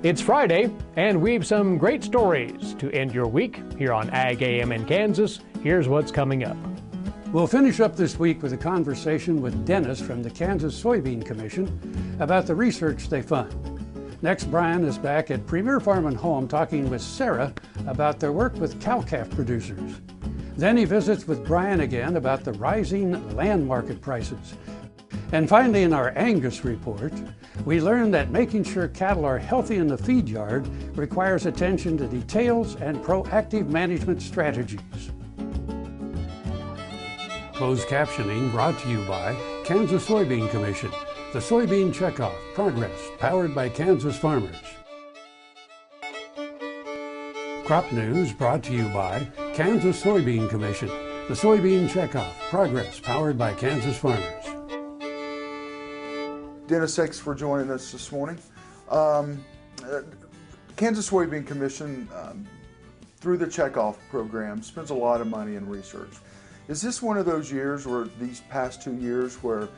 It's Friday, and we've some great stories to end your week here on Ag AM in Kansas. Here's what's coming up. We'll finish up this week with a conversation with Dennis from the Kansas Soybean Commission about the research they fund. Next, Brian is back at Premier Farm and Home talking with Sarah about their work with cow-calf producers. Then he visits with Brian again about the rising land market prices. And finally, in our Angus report, we learn that making sure cattle are healthy in the feed yard requires attention to details and proactive management strategies. Closed captioning brought to you by Kansas Soybean Commission, the Soybean Checkoff Progress, powered by Kansas farmers. Crop News brought to you by Kansas Soybean Commission, the Soybean Checkoff Progress, powered by Kansas farmers. Dennis, thanks for joining us this morning. Kansas Soybean Commission, through the Checkoff program, spends a lot of money in research. Is this one of those years, or these past 2 years, where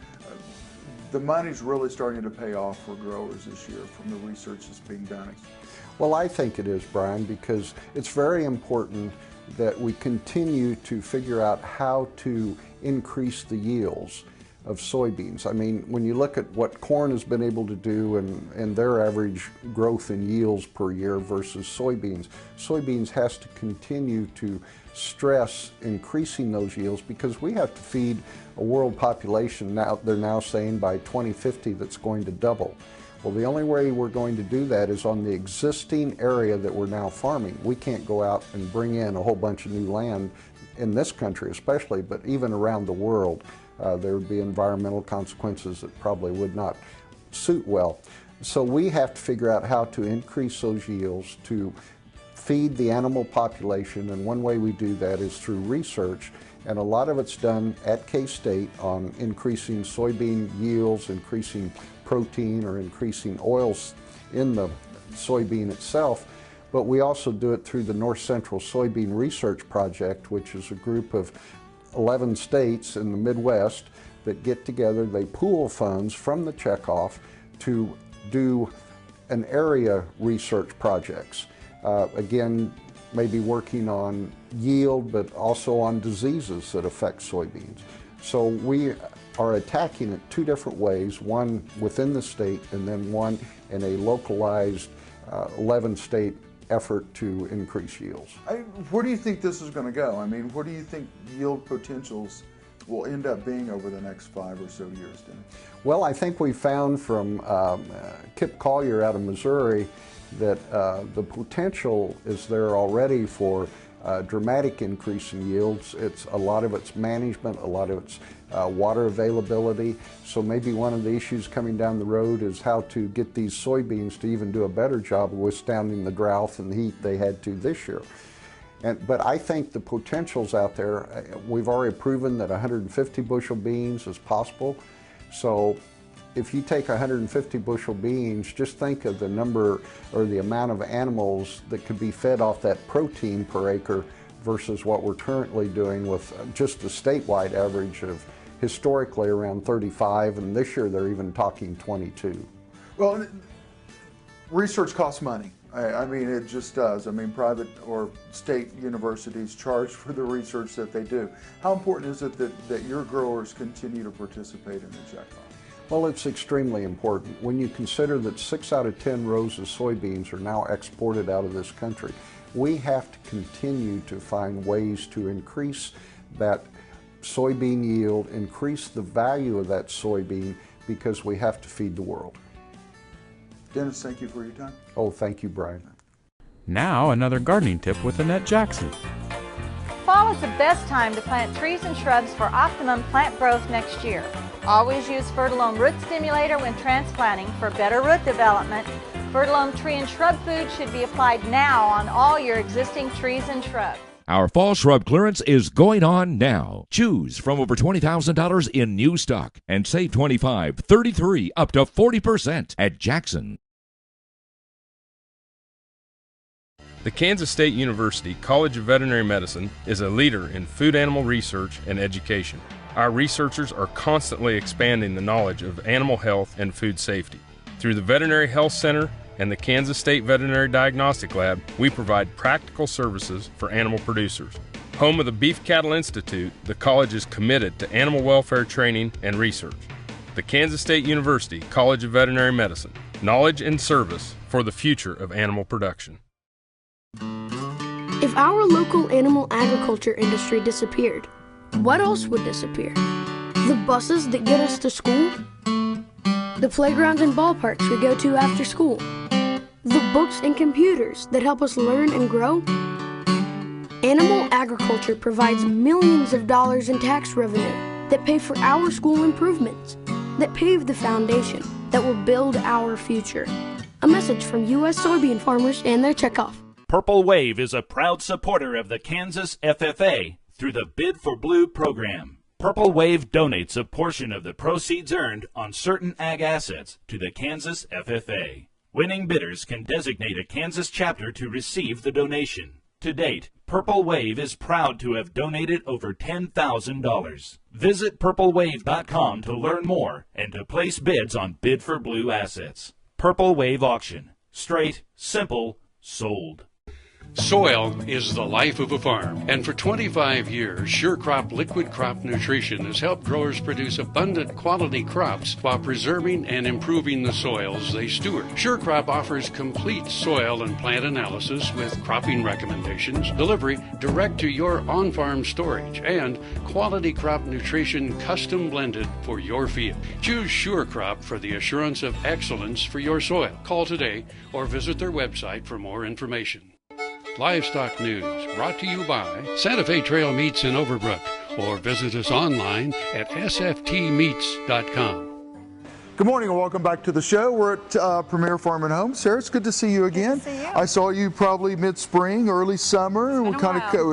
the money's really starting to pay off for growers this year from the research that's being done? Well, I think it is, Brian, because it's very important that we continue to figure out how to increase the yields of soybeans. I mean, when you look at what corn has been able to do and their average growth in yields per year versus soybeans has to continue to stress increasing those yields because we have to feed a world population now, they're now saying by 2050 that's going to double. Well, the only way we're going to do that is on the existing area that we're now farming. We can't go out and bring in a whole bunch of new land in this country especially, but even around the world. There would be environmental consequences that probably would not suit well. So we have to figure out how to increase those yields to feed the animal population, and one way we do that is through research, and a lot of it's done at K-State on increasing soybean yields, increasing protein or increasing oils in the soybean itself, but we also do it through the North Central Soybean Research Project, which is a group of 11 states in the Midwest that get together. They pool funds from the checkoff to do an area research projects. Again, maybe working on yield, but also on diseases that affect soybeans. So we are attacking it two different ways, one within the state and then one in a localized 11-state effort to increase yields. Where do you think this is going to go? I mean, what do you think yield potentials will end up being over the next 5 or so years, Dennis? Well, I think we found from Kip Collier out of Missouri that the potential is there already for dramatic increase in yields. A lot of it's management, a lot of it's water availability. So maybe one of the issues coming down the road is how to get these soybeans to even do a better job of withstanding the drought and the heat they had to this year. But I think the potential's out there. We've already proven that 150 bushel beans is possible. So if you take 150 bushel beans, just think of the number or the amount of animals that could be fed off that protein per acre versus what we're currently doing with just a statewide average of historically around 35, and this year they're even talking 22. Well, research costs money. I mean, it just does. I mean, private or state universities charge for the research that they do. How important is it that your growers continue to participate in the checkoff? Well, it's extremely important. When you consider that 6 out of 10 rows of soybeans are now exported out of this country, we have to continue to find ways to increase that soybean yield, increase the value of that soybean, because we have to feed the world. Dennis, thank you for your time. Oh, thank you, Brian. Now another gardening tip with Annette Jackson. Fall is the best time to plant trees and shrubs for optimum plant growth next year. Always use Fertilome Root Stimulator when transplanting for better root development. Fertilome tree and shrub food should be applied now on all your existing trees and shrubs. Our fall shrub clearance is going on now. Choose from over $20,000 in new stock and save 25, 33, up to 40% at Jackson. The Kansas State University College of Veterinary Medicine is a leader in food animal research and education. Our researchers are constantly expanding the knowledge of animal health and food safety. Through the Veterinary Health Center and the Kansas State Veterinary Diagnostic Lab, we provide practical services for animal producers. Home of the Beef Cattle Institute, the college is committed to animal welfare training and research. The Kansas State University College of Veterinary Medicine, knowledge and service for the future of animal production. If our local animal agriculture industry disappeared, what else would disappear? The buses that get us to school? The playgrounds and ballparks we go to after school? The books and computers that help us learn and grow? Animal agriculture provides millions of dollars in tax revenue that pay for our school improvements, that pave the foundation that will build our future. A message from U.S. soybean farmers and their checkoff. Purple Wave is a proud supporter of the Kansas FFA through the Bid for Blue program. Purple Wave donates a portion of the proceeds earned on certain ag assets to the Kansas FFA. Winning bidders can designate a Kansas chapter to receive the donation. To date, Purple Wave is proud to have donated over $10,000. Visit purplewave.com to learn more and to place bids on Bid for Blue assets. Purple Wave Auction. Straight, simple, sold. Soil is the life of a farm, and for 25 years, SureCrop Liquid Crop Nutrition has helped growers produce abundant quality crops while preserving and improving the soils they steward. SureCrop offers complete soil and plant analysis with cropping recommendations, delivery direct to your on-farm storage, and quality crop nutrition custom blended for your field. Choose SureCrop for the assurance of excellence for your soil. Call today or visit their website for more information. Livestock News, brought to you by Santa Fe Trail Meats in Overbrook, or visit us online at sftmeats.com. Good morning and welcome back to the show. We're at Premier Farm and Home. Sarah, it's good to see you again. Good to see you. I saw you probably mid-spring, early summer.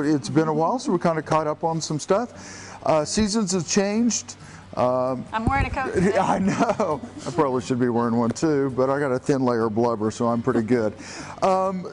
It's been a while, so we kind of caught up on some stuff. Seasons have changed. I'm wearing a coat today. I know. I probably should be wearing one too, but I got a thin layer of blubber, so I'm pretty good.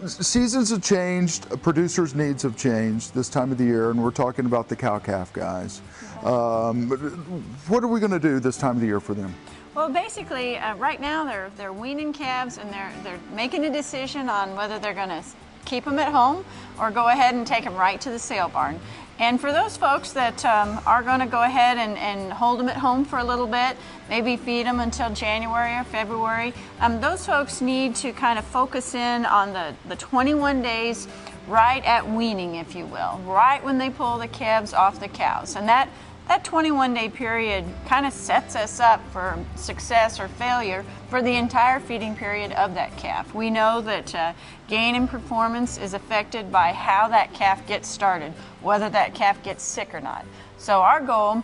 Seasons have changed. Producers' needs have changed this time of the year, and we're talking about the cow-calf guys. What are we going to do this time of the year for them? Well, basically, right now they're weaning calves, and they're making a decision on whether they're going to keep them at home or go ahead and take them right to the sale barn. And for those folks that are going to go ahead and hold them at home for a little bit, maybe feed them until January or February, those folks need to kind of focus in on the 21 days right at weaning, if you will, right when they pull the calves off the cows. And that 21-day period kind of sets us up for success or failure for the entire feeding period of that calf. We know that gain in performance is affected by how that calf gets started, whether that calf gets sick or not. So our goal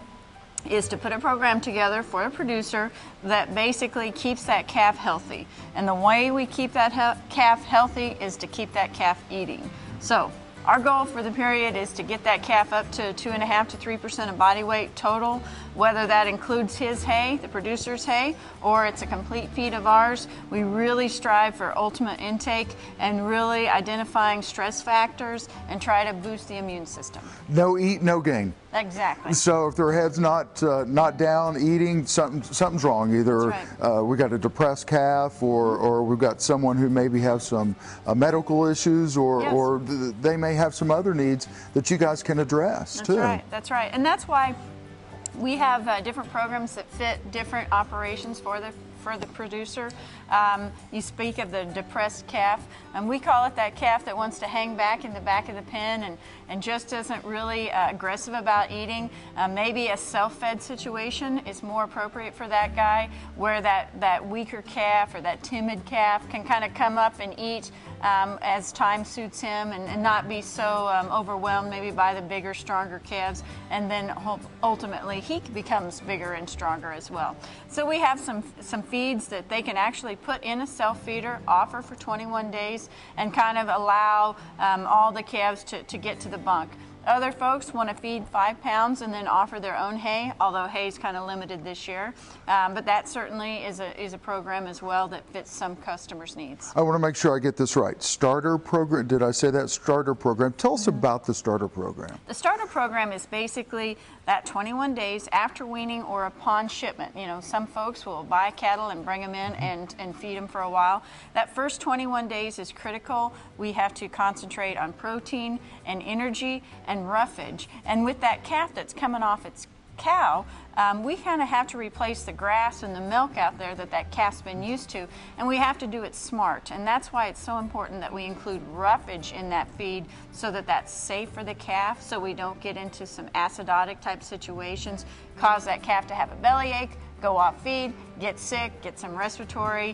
is to put a program together for a producer that basically keeps that calf healthy. And the way we keep that calf healthy is to keep that calf eating. So our goal for the period is to get that calf up to 2.5 to 3% of body weight total, whether that includes his hay, the producer's hay, or it's a complete feed of ours. We really strive for ultimate intake and really identifying stress factors and try to boost the immune system. No eat, no gain. Exactly. So if their head's not down eating, something's wrong. Either right. We got a depressed calf, or we've got someone who maybe has some medical issues, or they may have some other needs that you guys can address too. That's right. That's right. And that's why we have different programs that fit different operations for the producer. You speak of the depressed calf, and we call it that calf that wants to hang back in the back of the pen and just isn't really aggressive about eating. Maybe a self-fed situation is more appropriate for that guy, where that weaker calf or that timid calf can kind of come up and eat as time suits him and not be so overwhelmed maybe by the bigger, stronger calves, and then ultimately he becomes bigger and stronger as well. So we have some feeds that they can actually put in a self-feeder, offer for 21 days, and kind of allow all the calves to get to the bunk. Other folks want to feed 5 pounds and then offer their own hay, although hay is kind of limited this year. But that certainly is a program as well that fits some customers' needs. I want to make sure I get this right. Starter program, did I say that? Starter program. Tell us about the starter program. The starter program is basically that 21 days after weaning or upon shipment. You know, some folks will buy cattle and bring them in and feed them for a while. That first 21 days is critical. We have to concentrate on protein and energy and roughage. And with that calf that's coming off its cow, we kind of have to replace the grass and the milk out there that calf's been used to, and we have to do it smart. And that's why it's so important that we include roughage in that feed so that that's safe for the calf, so we don't get into some acidotic type situations, cause that calf to have a bellyache, go off feed, get sick, get some respiratory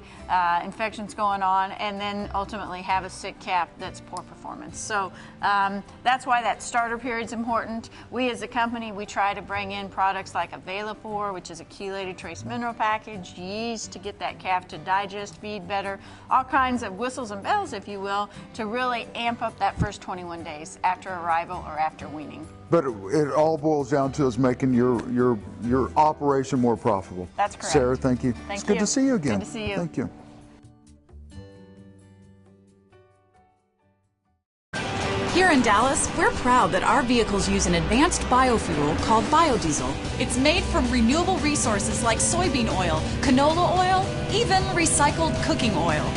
infections going on, and then ultimately have a sick calf that's poor performance. So that's why that starter period is important. We as a company, we try to bring in products like Avelafor, which is a chelated trace mineral package, yeast to get that calf to digest feed better, all kinds of whistles and bells, if you will, to really amp up that first 21 days after arrival or after weaning. But it all boils down to us making your operation more profitable. That's correct. Sarah, thank you. Thank it's good to see you again. Good to see you. Thank you. Here in Dallas, we're proud that our vehicles use an advanced biofuel called biodiesel. It's made from renewable resources like soybean oil, canola oil, even recycled cooking oil.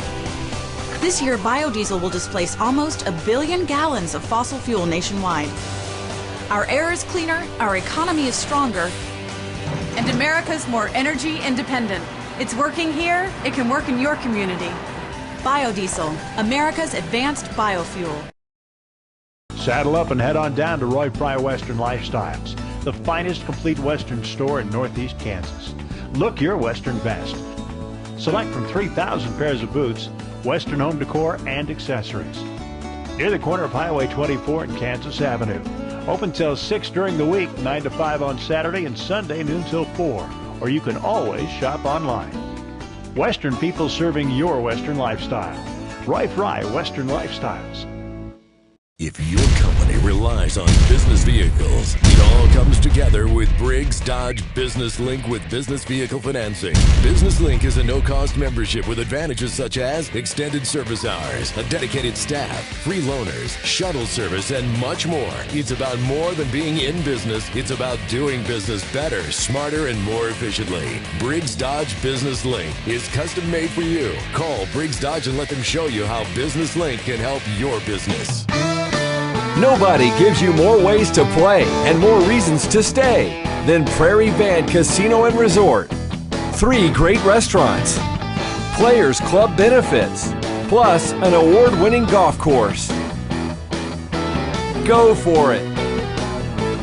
This year, biodiesel will displace almost 1 billion gallons of fossil fuel nationwide. Our air is cleaner, our economy is stronger, and America's more energy independent. It's working here, it can work in your community. Biodiesel, America's advanced biofuel. Saddle up and head on down to Roy Fry Western Lifestyles, the finest complete Western store in Northeast Kansas. Look your Western best. Select from 3,000 pairs of boots, Western home decor, and accessories. Near the corner of Highway 24 and Kansas Avenue. Open till 6 during the week, 9 to 5 on Saturday and Sunday, noon till 4. Or you can always shop online. Western people serving your Western lifestyle. Roy Fry Western Lifestyles. If your company relies on business vehicles, it all comes together with Briggs Dodge Business Link with business vehicle financing. Business Link is a no-cost membership with advantages such as extended service hours, a dedicated staff, free loaners, shuttle service, and much more. It's about more than being in business. It's about doing business better, smarter, and more efficiently. Briggs Dodge Business Link is custom made for you. Call Briggs Dodge and let them show you how Business Link can help your business. Nobody gives you more ways to play and more reasons to stay than Prairie Band Casino and Resort. 3 great restaurants, Players Club benefits, plus an award-winning golf course. Go for it.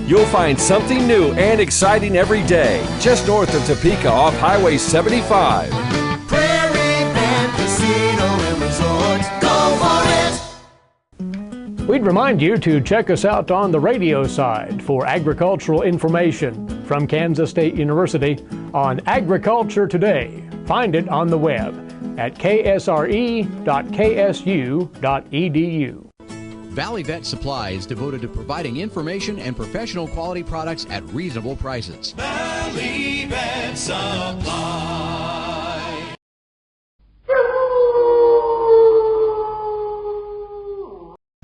You'll find something new and exciting every day, just north of Topeka off Highway 75. Prairie Band Casino and Resort. Go for it! We'd remind you to check us out on the radio side for agricultural information from Kansas State University on Agriculture Today. Find it on the web at ksre.ksu.edu. Valley Vet Supply is devoted to providing information and professional quality products at reasonable prices. Valley Vet Supply.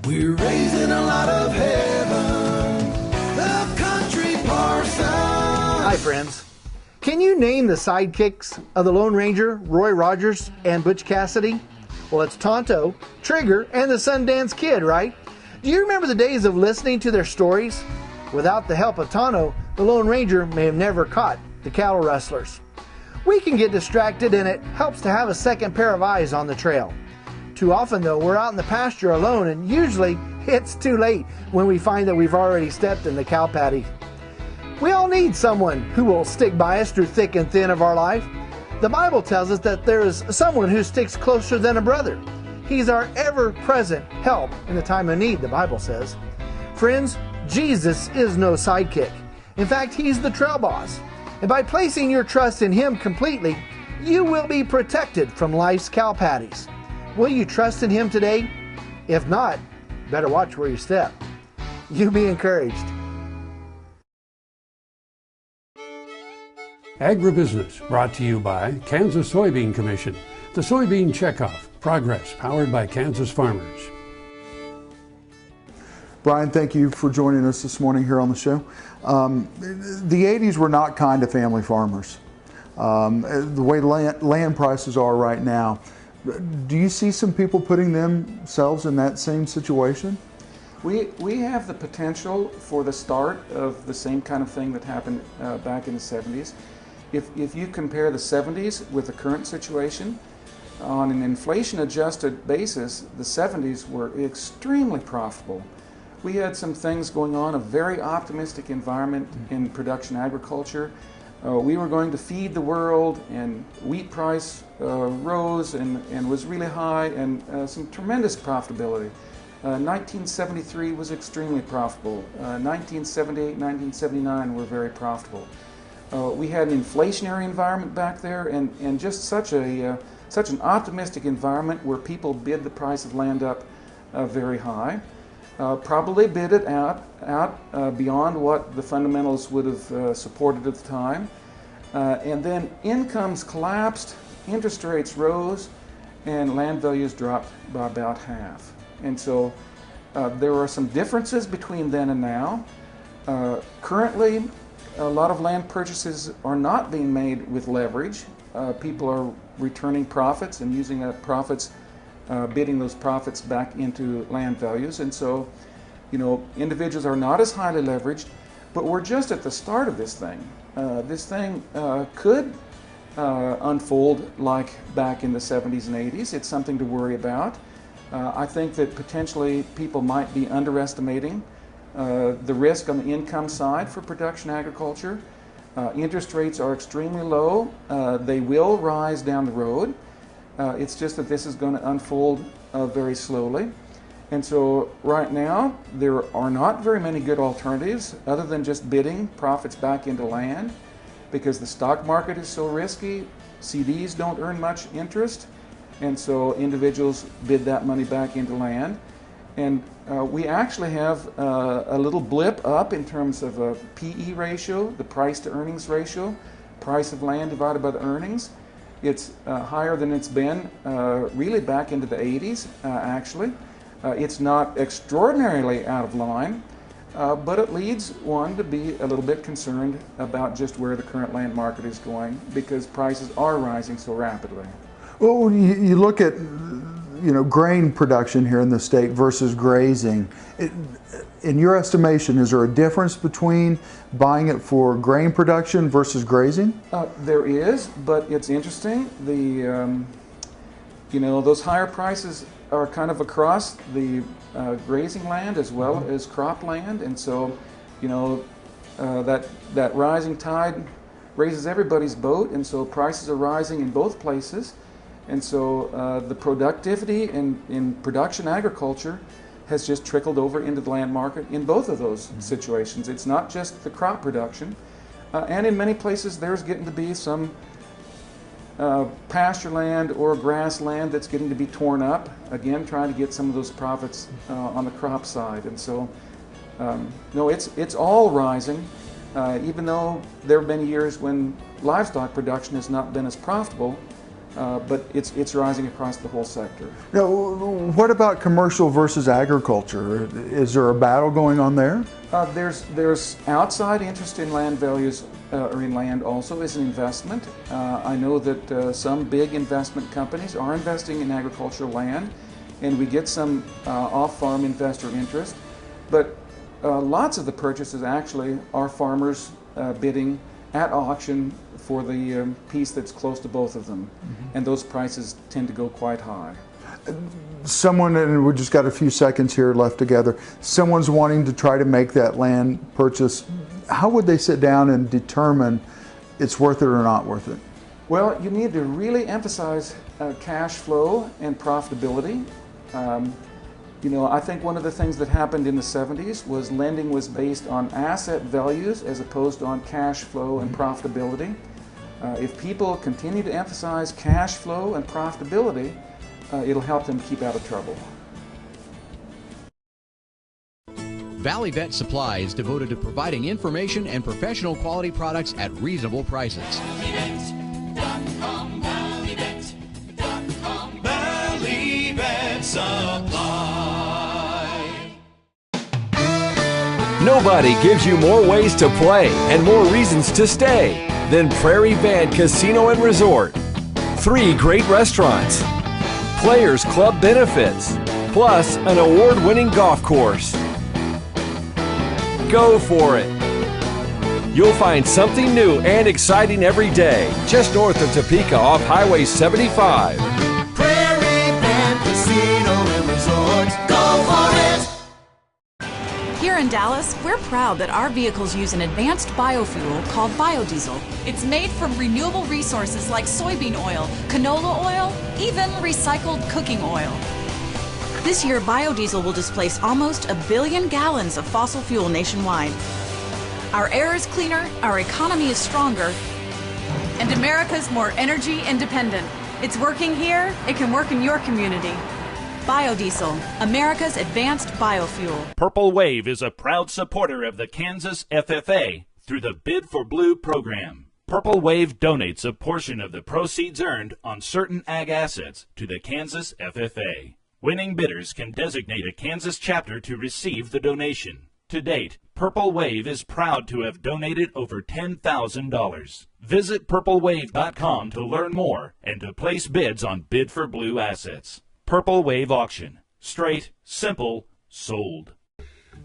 We're raising a lot of heaven, the country parson. Hi, friends. Can you name the sidekicks of the Lone Ranger, Roy Rogers, and Butch Cassidy? Well, it's Tonto, Trigger, and the Sundance Kid, right? Do you remember the days of listening to their stories? Without the help of Tonto, the Lone Ranger may have never caught the cattle rustlers. We can get distracted, and it helps to have a second pair of eyes on the trail. Too often, though, we're out in the pasture alone, and usually it's too late when we find that we've already stepped in the cow patty. We all need someone who will stick by us through thick and thin of our life. The Bible tells us that there is someone who sticks closer than a brother. He's our ever-present help in the time of need, the Bible says. Friends, Jesus is no sidekick. In fact, He's the trail boss. And by placing your trust in Him completely, you will be protected from life's cow patties. Will you trust in Him today? If not, better watch where you step. You be encouraged. Agribusiness brought to you by Kansas Soybean Commission. The Soybean Checkoff. Progress powered by Kansas farmers. Brian, thank you for joining us this morning here on the show. The 80s were not kind to family farmers. The way land prices are right now, do you see some people putting themselves in that same situation? We have the potential for the start of the same kind of thing that happened back in the 70s. If you compare the 70s with the current situation, on an inflation-adjusted basis, the 70s were extremely profitable. We had some things going on, a very optimistic environment in production agriculture. We were going to feed the world, and wheat price rose and was really high, and some tremendous profitability. 1973 was extremely profitable. 1978, 1979 were very profitable. We had an inflationary environment back there, and just such an optimistic environment where people bid the price of land up very high. Probably bid it out beyond what the fundamentals would have supported at the time. And then incomes collapsed, interest rates rose, and land values dropped by about half. And so there are some differences between then and now. Currently, a lot of land purchases are not being made with leverage. People are returning profits and using that profits, bidding those profits back into land values. And so, individuals are not as highly leveraged, but we're just at the start of this thing. This thing could unfold like back in the 70s and 80s. It's something to worry about. I think that potentially people might be underestimating the risk on the income side for production agriculture. Interest rates are extremely low. They will rise down the road. It's just that this is going to unfold very slowly. And so right now, there are not very many good alternatives other than just bidding profits back into land, because the stock market is so risky. CDs don't earn much interest, and so individuals bid that money back into land. And we actually have a little blip up in terms of a PE ratio, the price to earnings ratio, price of land divided by the earnings. It's higher than it's been really back into the 80s, actually. It's not extraordinarily out of line, but it leads one to be a little bit concerned about just where the current land market is going, because prices are rising so rapidly. Well, you look at grain production here in the state versus grazing. In your estimation, is there a difference between buying it for grain production versus grazing? There is, but it's interesting. Those higher prices are kind of across the grazing land as well as crop land, and so that rising tide raises everybody's boat, and so prices are rising in both places. And so the productivity in production agriculture has just trickled over into the land market in both of those situations. It's not just the crop production. And in many places there's getting to be some pasture land or grassland that's getting to be torn up, again trying to get some of those profits on the crop side. And so no, it's all rising, even though there have been years when livestock production has not been as profitable. But it's rising across the whole sector. Now, what about commercial versus agriculture? Is there a battle going on there? There's outside interest in land values, or in land also as an investment. I know that some big investment companies are investing in agricultural land, and we get some off-farm investor interest. But lots of the purchases actually are farmers bidding at auction for the piece that's close to both of them. And those prices tend to go quite high. Someone, and we just got a few seconds here left together, someone's wanting to try to make that land purchase. How would they sit down and determine it's worth it or not worth it? Well, you need to really emphasize cash flow and profitability. I think one of the things that happened in the 70s was lending was based on asset values as opposed to on cash flow and profitability. If people continue to emphasize cash flow and profitability, it'll help them keep out of trouble. Valley Vet Supply is devoted to providing information and professional quality products at reasonable prices. Valley Vet Supply. Nobody gives you more ways to play and more reasons to stay than Prairie Band Casino and Resort. 3 great restaurants, Players Club benefits, plus an award-winning golf course. Go for it. You'll find something new and exciting every day, just north of Topeka off Highway 75. Prairie Band Casino and Resort. Go for it! Here in Dallas, we're proud that our vehicles use an advanced biofuel called biodiesel. It's made from renewable resources like soybean oil, canola oil, even recycled cooking oil. This year, biodiesel will displace almost 1 billion gallons of fossil fuel nationwide. Our air is cleaner, our economy is stronger, and America's more energy independent. It's working here, it can work in your community. Biodiesel, America's advanced biofuel. Purple Wave is a proud supporter of the Kansas FFA through the Bid for Blue program. Purple Wave donates a portion of the proceeds earned on certain ag assets to the Kansas FFA. Winning bidders can designate a Kansas chapter to receive the donation. To date, Purple Wave is proud to have donated over $10,000. Visit purplewave.com to learn more and to place bids on Bid for Blue assets. Purple Wave Auction. Straight, simple, sold.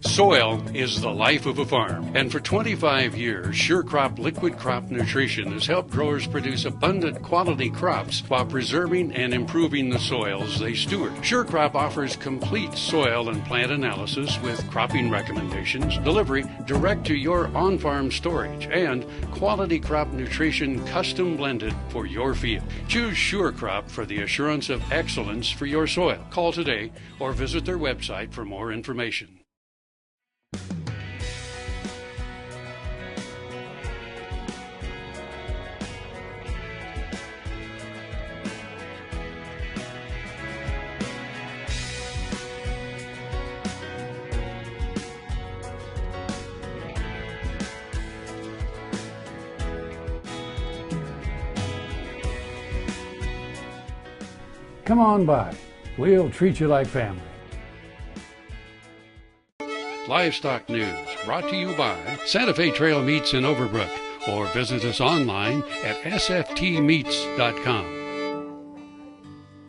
Soil is the life of a farm, and for 25 years, SureCrop Liquid Crop Nutrition has helped growers produce abundant quality crops while preserving and improving the soils they steward. SureCrop offers complete soil and plant analysis with cropping recommendations, delivery direct to your on-farm storage, and quality crop nutrition custom blended for your field. Choose SureCrop for the assurance of excellence for your soil. Call today or visit their website for more information. Come on by. We'll treat you like family. Livestock News, brought to you by Santa Fe Trail Meats in Overbrook, or visit us online at sftmeats.com.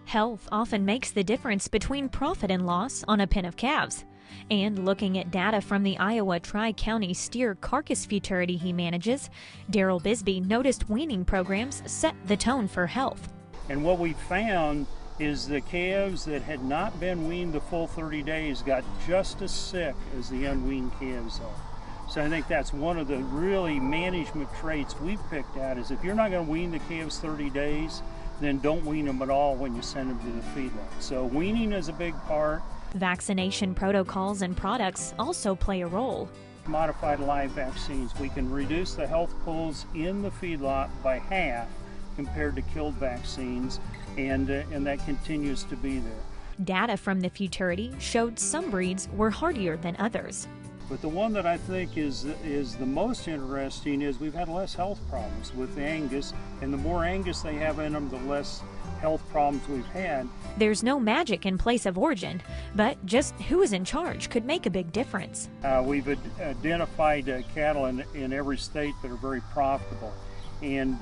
Health often makes the difference between profit and loss on a pen of calves. And looking at data from the Iowa Tri-County Steer Carcass Futurity he manages, Daryl Bisbee noticed weaning programs set the tone for health. And what we found is the calves that had not been weaned the full 30 days got just as sick as the unweaned calves are. So I think that's one of the really management traits we've picked out is if you're not going to wean the calves 30 days, then don't wean them at all when you send them to the feedlot. So weaning is a big part. Vaccination protocols and products also play a role. Modified live vaccines, we can reduce the health pools in the feedlot by half compared to killed vaccines, and that continues to be there. Data from the Futurity showed some breeds were hardier than others. But the one that I think is the most interesting is we've had less health problems with the Angus, and the more Angus they have in them, the less health problems we've had. There's no magic in place of origin, but just who is in charge could make a big difference. We've identified cattle in every state that are very profitable. And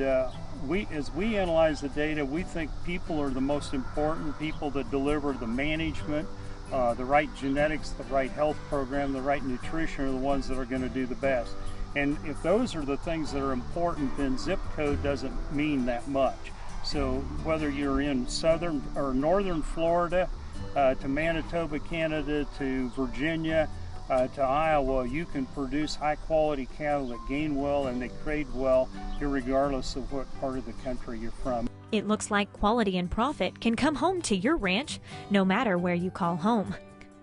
as we analyze the data, we think people are the most important people that deliver the management, the right genetics, the right health program, the right nutrition are the ones that are going to do the best. And if those are the things that are important, then zip code doesn't mean that much. So whether you're in southern or northern Florida, to Manitoba, Canada, to Virginia, to Iowa, you can produce high quality cattle that gain well and they grade well, regardless of what part of the country you're from. It looks like quality and profit can come home to your ranch, no matter where you call home.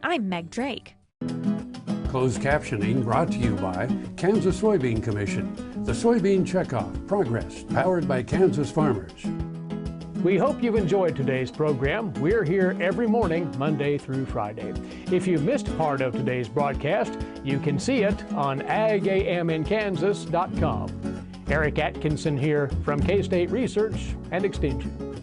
I'm Meg Drake. Closed captioning brought to you by Kansas Soybean Commission. The Soybean Checkoff Progress, powered by Kansas farmers. We hope you've enjoyed today's program. We're here every morning, Monday through Friday. If you missed part of today's broadcast, you can see it on agaminkansas.com. Eric Atkinson here from K-State Research and Extension.